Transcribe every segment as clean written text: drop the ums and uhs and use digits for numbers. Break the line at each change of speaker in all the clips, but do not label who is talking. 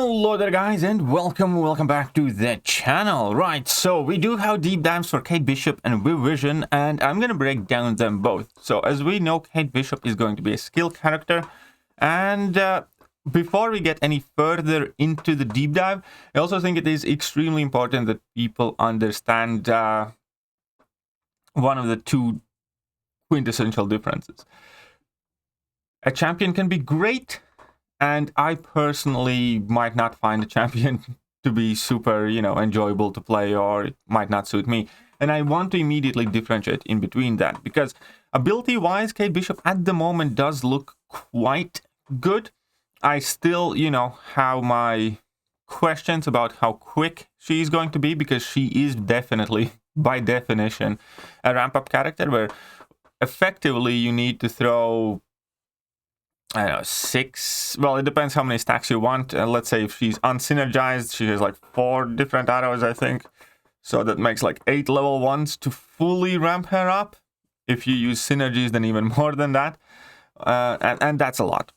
Hello there guys, and welcome back to the channel. Right, so we do have deep dives for Kate Bishop and Vision, and I'm gonna break down them both. So as we know, Kate Bishop is going to be a skill character, and before we get any further into the deep dive, I also think it is extremely important that people understand one of the two quintessential differences. A champion can be great, and I personally might not find a champion to be super, enjoyable to play, or it might not suit me. And I want to immediately differentiate in between that, because ability-wise, Kate Bishop at the moment does look quite good. I still, have my questions about how quick she is going to be, because she is definitely, by definition, a ramp-up character where effectively you need to throw, I don't know, 6, well, it depends how many stacks you want. Let's say if she's unsynergized, she has like 4 different arrows, I think. So that makes like 8 level 1s to fully ramp her up. If you use synergies, then even more than that. And that's a lot.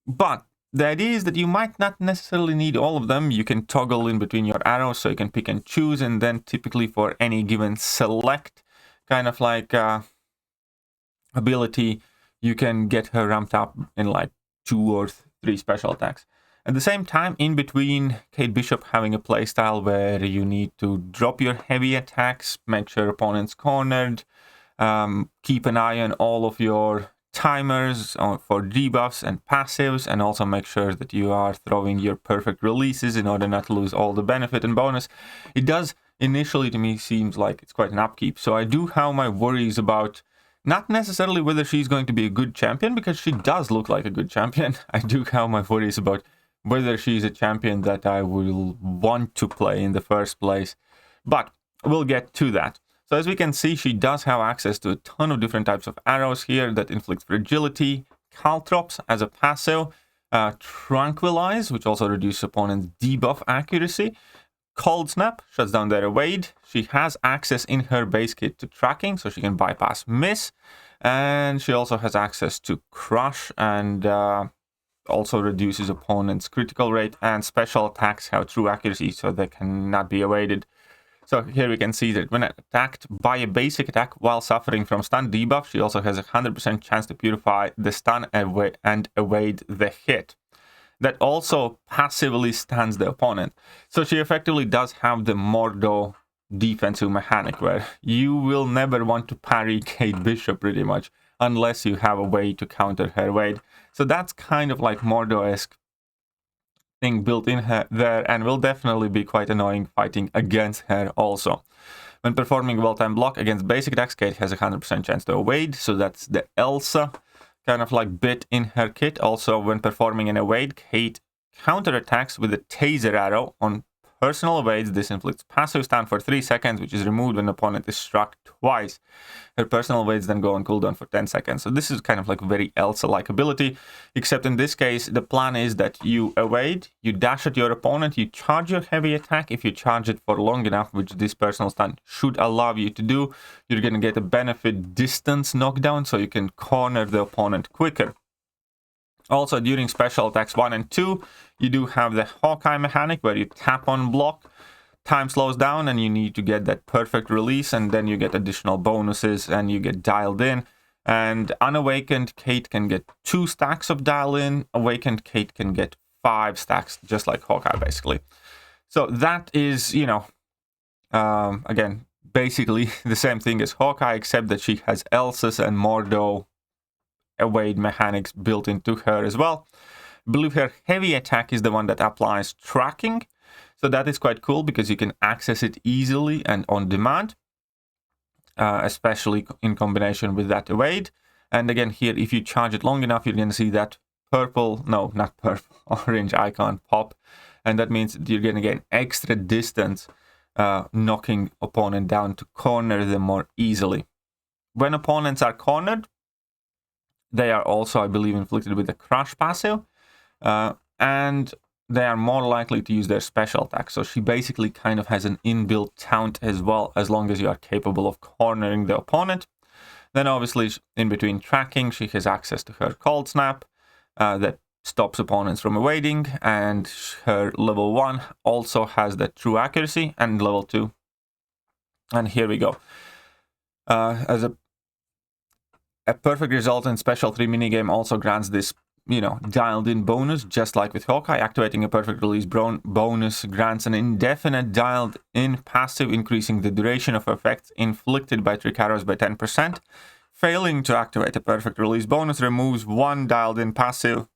But the idea is that you might not necessarily need all of them. You can toggle in between your arrows, so you can pick and choose. And then typically for any given select kind of like ability, you can get her ramped up in like 2 or 3 special attacks. At the same time, in between Kate Bishop having a playstyle where you need to drop your heavy attacks, make sure opponent's cornered, keep an eye on all of your timers for debuffs and passives, and also make sure that you are throwing your perfect releases in order not to lose all the benefit and bonus. It does initially, to me, seems like it's quite an upkeep. So I do have my worries about not necessarily whether she's going to be a good champion, because she does look like a good champion. I do have my worries about whether she's a champion that I will want to play in the first place. But we'll get to that. So as we can see, she does have access to a ton of different types of arrows here that inflict fragility, caltrops as a passive, tranquilize, which also reduces opponent's debuff accuracy, Cold Snap shuts down their evade. She has access in her base kit to tracking, so she can bypass miss. And she also has access to Crush, and also reduces opponent's critical rate, and special attacks have true accuracy, so they cannot be evaded. So here we can see that when attacked by a basic attack while suffering from stun debuff, she also has a 100% chance to purify the stun and evade the hit. That also passively stuns the opponent. So she effectively does have the Mordo defensive mechanic, where you will never want to parry Kate Bishop pretty much unless you have a way to counter her evade. So that's kind of like Mordo-esque thing built in her there, and will definitely be quite annoying fighting against her also. When performing well-timed block against basic attacks, Kate has a 100% chance to evade, so that's the Elsa kind of like bit in her kit. Also, when performing an evade, Kate counterattacks with a taser arrow on personal evades. This inflicts passive stun for 3 seconds, which is removed when the opponent is struck twice. Her personal evades then go on cooldown for 10 seconds. So this is kind of like a very Elsa-like ability, except in this case, the plan is that you evade, you dash at your opponent, you charge your heavy attack. If you charge it for long enough, which this personal stun should allow you to do, you're going to get a benefit distance knockdown, so you can corner the opponent quicker. Also, during special attacks 1 and 2, you do have the Hawkeye mechanic, where you tap on block, time slows down, and you need to get that perfect release, and then you get additional bonuses, and you get dialed in. And unawakened Kate can get 2 stacks of dial in, awakened Kate can get 5 stacks, just like Hawkeye, basically. So that is, again, basically the same thing as Hawkeye, except that she has Elsa's and Mordo evade mechanics built into her as well. I believe her heavy attack is the one that applies tracking, so that is quite cool because you can access it easily and on demand, especially in combination with that evade. And again, here, if you charge it long enough, you're going to see that orange icon pop, and that means that you're going to get extra distance, knocking opponent down to corner them more easily. When opponents are cornered, they are also, I believe, inflicted with a Crush passive, and they are more likely to use their special attack. So she basically kind of has an inbuilt taunt as well, as long as you are capable of cornering the opponent. Then obviously, in between tracking, she has access to her Cold Snap, that stops opponents from evading, and her level 1 also has that true accuracy, and level 2. And here we go. As a perfect result in Special 3 minigame also grants this, dialed in bonus, just like with Hawkeye. Activating a perfect release bonus grants an indefinite dialed in passive, increasing the duration of effects inflicted by trick arrows by 10%. Failing to activate a perfect release bonus removes 1 dialed in passive,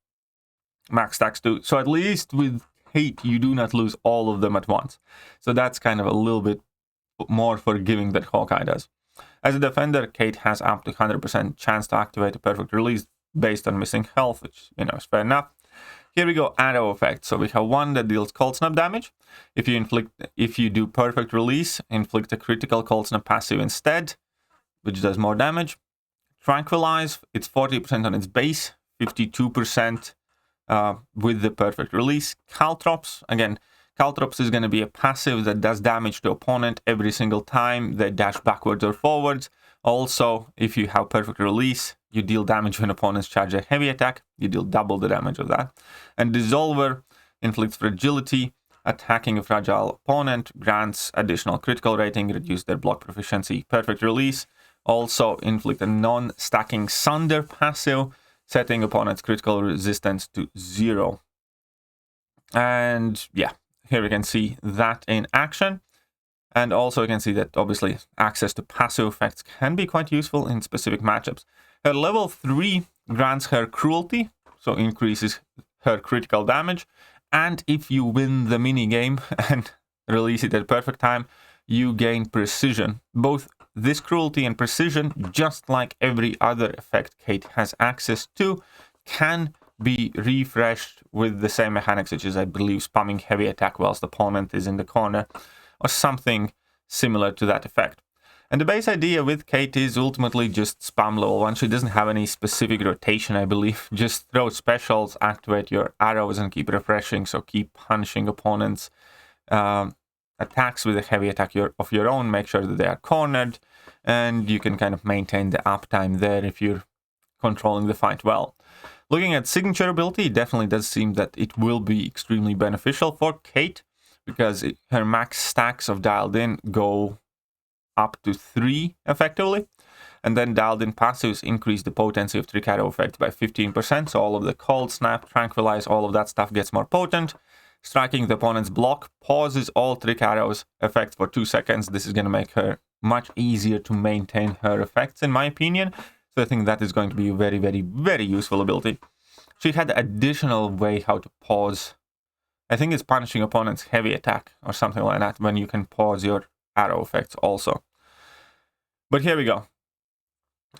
max stacks 2. So at least with Kate, you do not lose all of them at once. So that's kind of a little bit more forgiving than Hawkeye does. As a defender, Kate has up to 100% chance to activate a perfect release based on missing health, which, is fair enough. Here we go, arrow effect. So we have one that deals cold snap damage. If you do perfect release, inflict a critical cold snap passive instead, which does more damage. Tranquilize, it's 40% on its base, 52% with the perfect release. Caltrops, again, Caltrops is going to be a passive that does damage to opponent every single time they dash backwards or forwards. Also, if you have perfect release, you deal damage when opponents charge a heavy attack. You deal double the damage of that. And Dissolver inflicts fragility. Attacking a fragile opponent grants additional critical rating, reduce their block proficiency. Perfect release also inflict a non-stacking Sunder passive, setting opponent's critical resistance to 0. And yeah, here we can see that in action. And also you can see that obviously access to passive effects can be quite useful in specific matchups. Her level 3 grants her cruelty, so increases her critical damage. And if you win the minigame and release it at perfect time, you gain precision. Both this cruelty and precision, just like every other effect Kate has access to, can be refreshed with the same mechanics, which is, I believe, spamming heavy attack whilst the opponent is in the corner, or something similar to that effect. And the base idea with Kate is ultimately just spam level 1. She doesn't have any specific rotation, I believe. Just throw specials, activate your arrows, and keep refreshing. So keep punishing opponents' attacks with a heavy attack of your own. Make sure that they are cornered, and you can kind of maintain the uptime there if you're controlling the fight well. Looking at signature ability, it definitely does seem that it will be extremely beneficial for Kate, because her max stacks of dialed in go up to 3 effectively, and then dialed in passives increase the potency of trick arrow effects by 15%, so all of the cold snap, tranquilize, all of that stuff gets more potent. Striking the opponent's block pauses all trick arrows effects for 2 seconds. This is going to make her much easier to maintain her effects, in my opinion, so I think that is going to be a very, very, very useful ability. She had additional way how to pause. I think it's punishing opponent's heavy attack or something like that, when you can pause your arrow effects also. But here we go.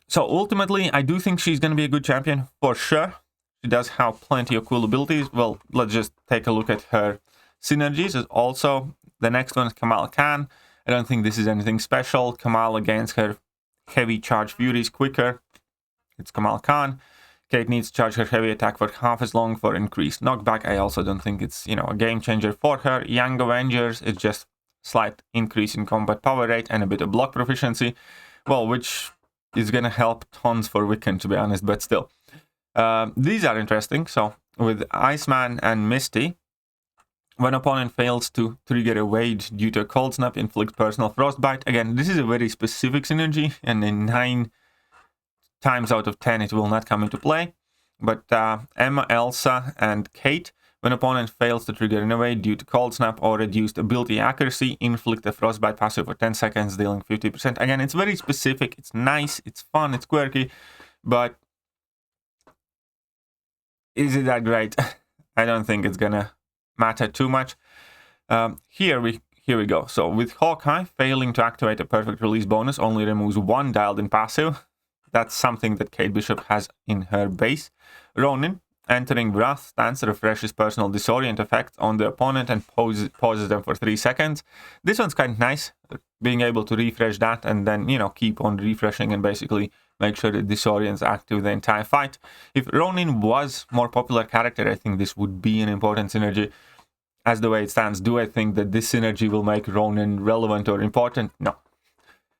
So ultimately, I do think she's going to be a good champion for sure. She does have plenty of cool abilities. Well, let's just take a look at her synergies. Also, the next one is Kamal Khan. I don't think this is anything special. Kamal against her heavy charge furies quicker. It's Kamal Khan. Kate needs to charge her heavy attack for half as long for increased knockback. I also don't think it's, a game changer for her. Young Avengers, it's just slight increase in combat power rate and a bit of block proficiency. Well, which is going to help tons for Wiccan, to be honest, but still. These are interesting. So with Iceman and Misty, when opponent fails to trigger a wade due to a cold snap, inflict personal frostbite. Again, this is a very specific synergy, and in 9 times out of 10 it will not come into play. But Emma, Elsa, and Kate, when opponent fails to trigger an evade due to cold snap or reduced ability accuracy, inflict a frostbite passive for 10 seconds, dealing 50%. Again, it's very specific, it's nice, it's fun, it's quirky, but is it that great? I don't think it's gonna matter too much. Here we go. So with Hawkeye, failing to activate a perfect release bonus only removes 1 dialed in passive. That's something that Kate Bishop has in her base. Ronin, entering Wrath stance, refreshes personal disorient effect on the opponent and pauses them for 3 seconds. This one's kind of nice, being able to refresh that and then, keep on refreshing and basically make sure that disorient's active the entire fight. If Ronin was more popular character, I think this would be an important synergy. As the way it stands, do I think that this synergy will make Ronin relevant or important? No.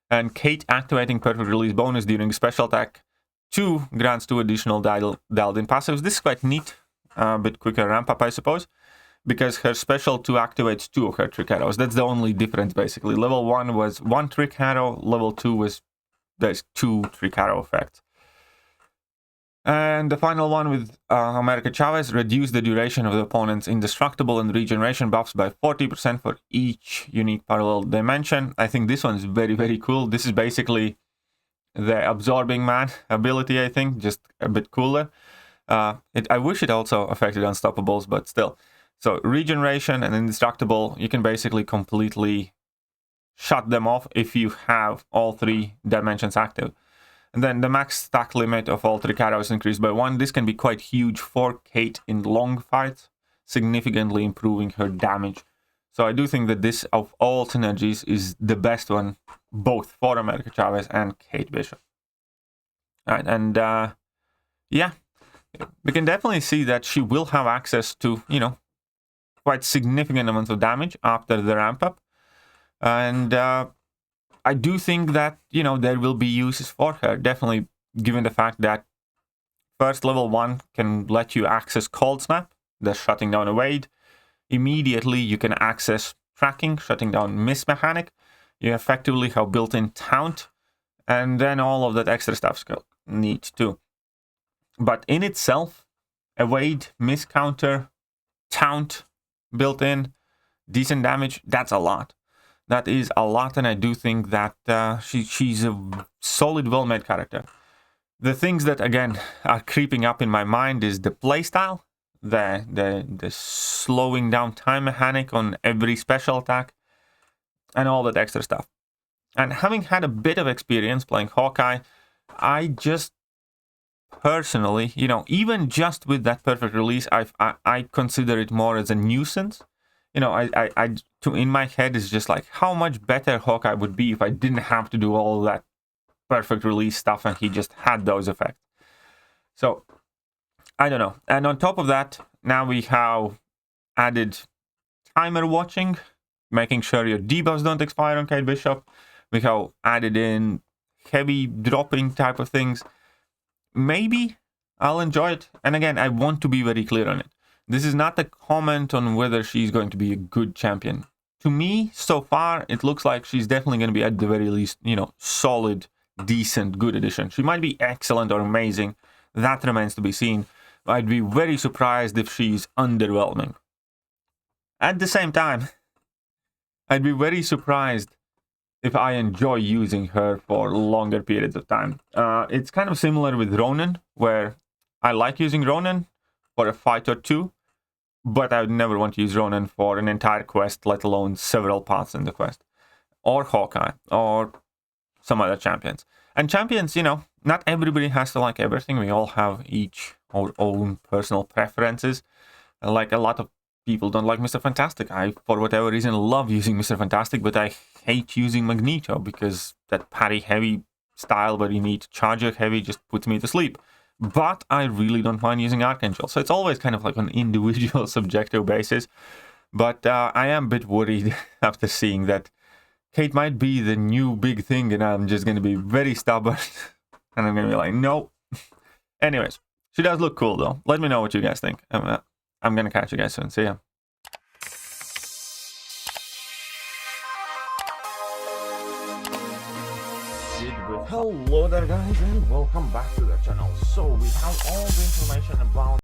And Kate activating perfect release bonus during special attack 2 grants 2 additional dialed in passives. This is quite neat. a bit quicker ramp up, I suppose, because her special 2 activates 2 of her trick arrows. That's the only difference, basically. Level 1 was 1 trick arrow, level 2 was there's 2 trick arrow effects. And the final one with America Chavez, reduce the duration of the opponent's indestructible and regeneration buffs by 40% for each unique parallel dimension. I think this one is very, very cool. This is basically the absorbing man ability, I think, just a bit cooler. I wish it also affected unstoppables, but still. So regeneration and indestructible, you can basically completely shut them off if you have all 3 dimensions active. And then the max stack limit of all 3 arrows increased by 1. This can be quite huge for Kate in long fights, significantly improving her damage. So I do think that this, of all synergies, is the best one, both for America Chavez and Kate Bishop. All right, and yeah, we can definitely see that she will have access to, quite significant amounts of damage after the ramp up. And I do think that, there will be uses for her, definitely, given the fact that first level 1 can let you access Cold Snap, the shutting down evade. Immediately you can access tracking, shutting down miss mechanic. You effectively have built-in taunt, and then all of that extra stuff need too. But in itself, evade, miss counter, taunt built in, decent damage, that's a lot. That is a lot, and I do think that she's a solid, well-made character. The things that, again, are creeping up in my mind is the playstyle, the slowing down time mechanic on every special attack, and all that extra stuff. And having had a bit of experience playing Hawkeye, I just personally, even just with that perfect release, I consider it more as a nuisance. In my head is just like how much better Hawkeye would be if I didn't have to do all that perfect release stuff and he just had those effects. So I don't know. And on top of that, now we have added timer watching, making sure your debuffs don't expire on Kate Bishop. We have added in heavy dropping type of things. Maybe I'll enjoy it. And again, I want to be very clear on it. This is not a comment on whether she's going to be a good champion. To me, so far, it looks like she's definitely going to be, at the very least, solid, decent, good addition. She might be excellent or amazing. That remains to be seen. I'd be very surprised if she's underwhelming. At the same time, I'd be very surprised if I enjoy using her for longer periods of time. It's kind of similar with Ronin, where I like using Ronin for a fight or two, but I would never want to use Ronin for an entire quest, let alone several parts in the quest. Or Hawkeye, or some other champions. And champions, not everybody has to like everything. We all have each our own personal preferences. Like a lot of people don't like Mr. Fantastic. I, for whatever reason, love using Mr. Fantastic, but I hate using Magneto because that parry heavy style where you need charger heavy just puts me to sleep. But I really don't mind using Archangel. So it's always kind of like an individual subjective basis. But I am a bit worried after seeing that Kate might be the new big thing and I'm just going to be very stubborn. And I'm going to be like, no. Anyways, she does look cool though. Let me know what you guys think. I'm going to catch you guys soon. See ya. Hello there guys and welcome back to the channel. So we have all the information about